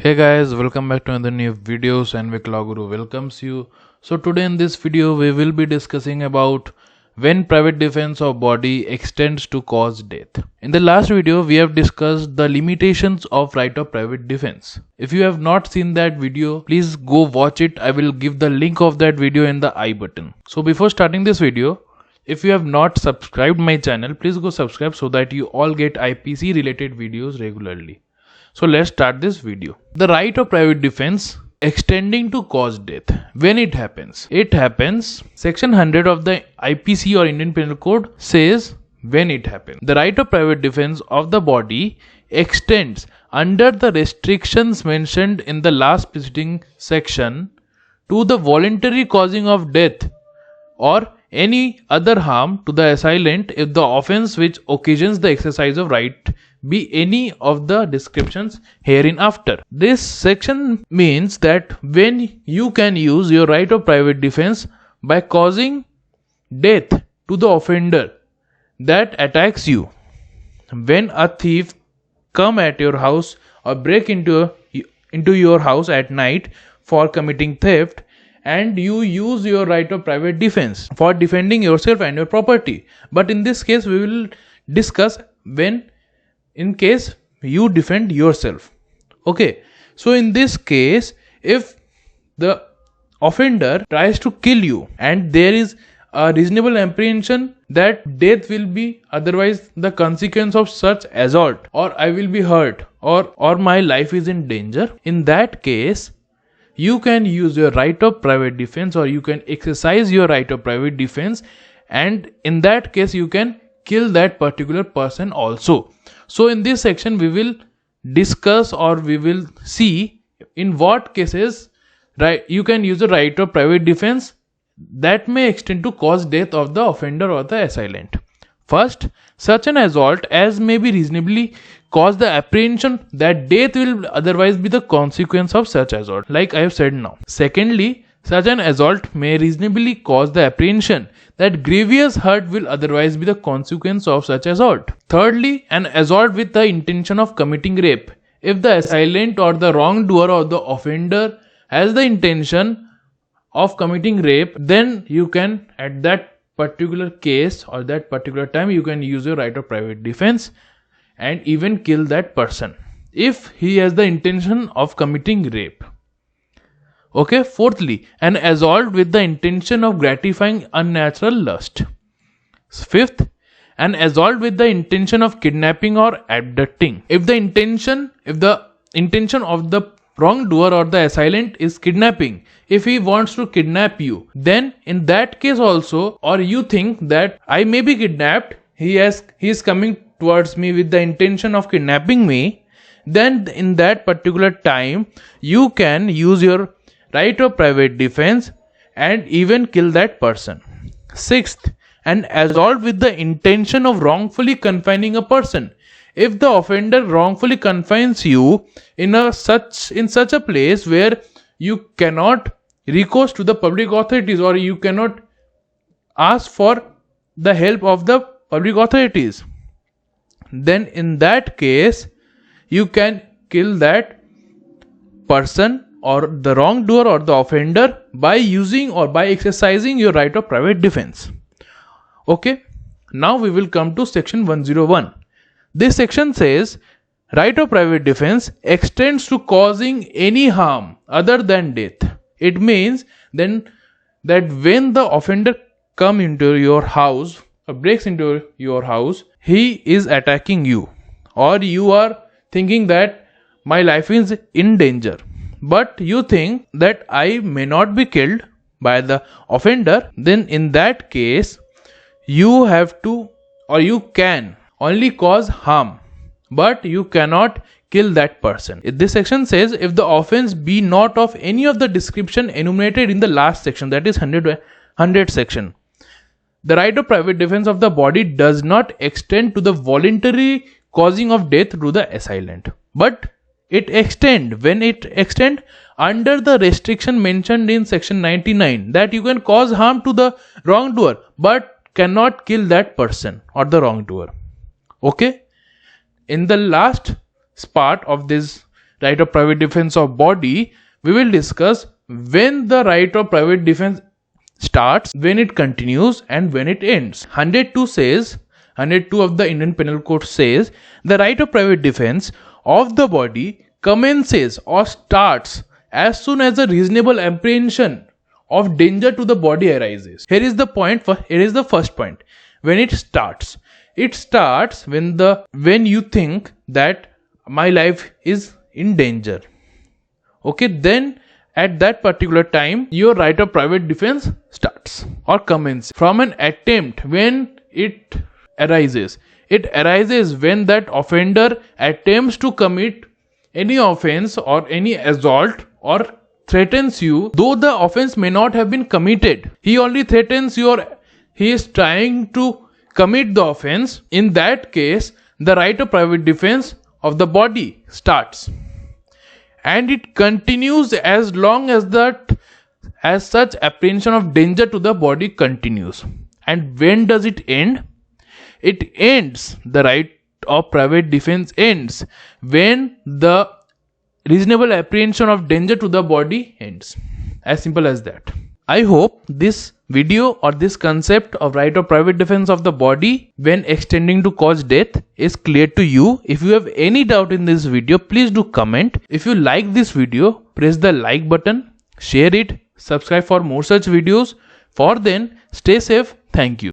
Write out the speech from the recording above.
Hey guys, welcome back to another new videos and LawGuru welcomes you. So today in this video we will be discussing about when private defense of body extends to cause death. In the last video we have discussed the limitations of right of private defense. If you have not seen that video, please go watch it. I will give the link of that video in the I button. So before starting this video, if you have not subscribed my channel, please go subscribe so that you all get IPC related videos regularly. So let's start this video. The right of private defense extending to cause death. When it happens? It happens, section 100 of the IPC or Indian Penal Code says when it happens. The right of private defense of the body extends under the restrictions mentioned in the last preceding section to the voluntary causing of death or any other harm to the assailant if the offense which occasions the exercise of right be any of the descriptions hereinafter. This section means that when you can use your right of private defense by causing death to the offender that attacks you. When a thief come at your house or break into your house at night for committing theft, and you use your right of private defense for defending yourself and your property. But in this case we will discuss when in case you defend yourself. Okay, so in this case, if the offender tries to kill you and there is a reasonable apprehension that death will be otherwise the consequence of such assault, or I will be hurt, or my life is in danger, in that case you can use your right of private defense, or you can exercise your right of private defense, and in that case you can kill that particular person also. So in this section we will discuss, or we will see in what cases you can use the right of private defense that may extend to cause death of the offender or the assailant. First, such an assault as may be reasonably cause the apprehension that death will otherwise be the consequence of such assault, like I have said now. Secondly, such an assault may reasonably cause the apprehension that grievous hurt will otherwise be the consequence of such assault. Thirdly, an assault with the intention of committing rape. If the assailant or the wrongdoer or the offender has the intention of committing rape, then you can, at that particular case or that particular time, you can use your right of private defense and even kill that person if he has the intention of committing rape. Okay, fourthly, an assault with the intention of gratifying unnatural lust. Fifth, an assault with the intention of kidnapping or abducting. If the intention of the wrongdoer or the assailant is kidnapping, if he wants to kidnap you, then in that case also, or you think that I may be kidnapped, he is coming towards me with the intention of kidnapping me, then in that particular time you can use your right of private defense and even kill that person. Sixth, an assault with the intention of wrongfully confining a person. If the offender wrongfully confines you in such a place where you cannot recourse to the public authorities, or you cannot ask for the help of the public authorities, then in that case you can kill that person or the wrongdoer or the offender by using or by exercising your right of private defense. Okay, now we will come to section 101. This section says right of private defense extends to causing any harm other than death. It means then that when the offender comes into your house or breaks into your house, he is attacking you, or you are thinking that my life is in danger, but you think that I may not be killed by the offender, then in that case you have to, or you can only cause harm, but you cannot kill that person. This section says if the offense be not of any of the description enumerated in the last section, that is 100 section, the right of private defense of the body does not extend to the voluntary causing of death to the assailant, but it extend under the restriction mentioned in section 99, that you can cause harm to the wrongdoer but cannot kill that person or the wrongdoer. Okay, in the last part of this right of private defense of body, we will discuss when the right of private defense starts, when it continues, and when it ends. 102 of the Indian Penal Code says the right of private defense of the body commences or starts as soon as a reasonable apprehension of danger to the body arises. Here is the first point. When it starts when you think that my life is in danger. Okay, then at that particular time your right of private defense starts or commences. From an attempt, when it arises when that offender attempts to commit any offense or any assault or threatens you, though the offense may not have been committed. He only threatens you or he is trying to commit the offense. In that case, the right of private defense of the body starts, and it continues as long as such apprehension of danger to the body continues. And when does it end? It ends, the right of private defense ends when the reasonable apprehension of danger to the body ends. As simple as that. I hope this video or this concept of right of private defense of the body when extending to cause death is clear to you. If you have any doubt in this video, please do comment. If you like this video, press the like button, share it, subscribe for more such videos. For then, stay safe. Thank you.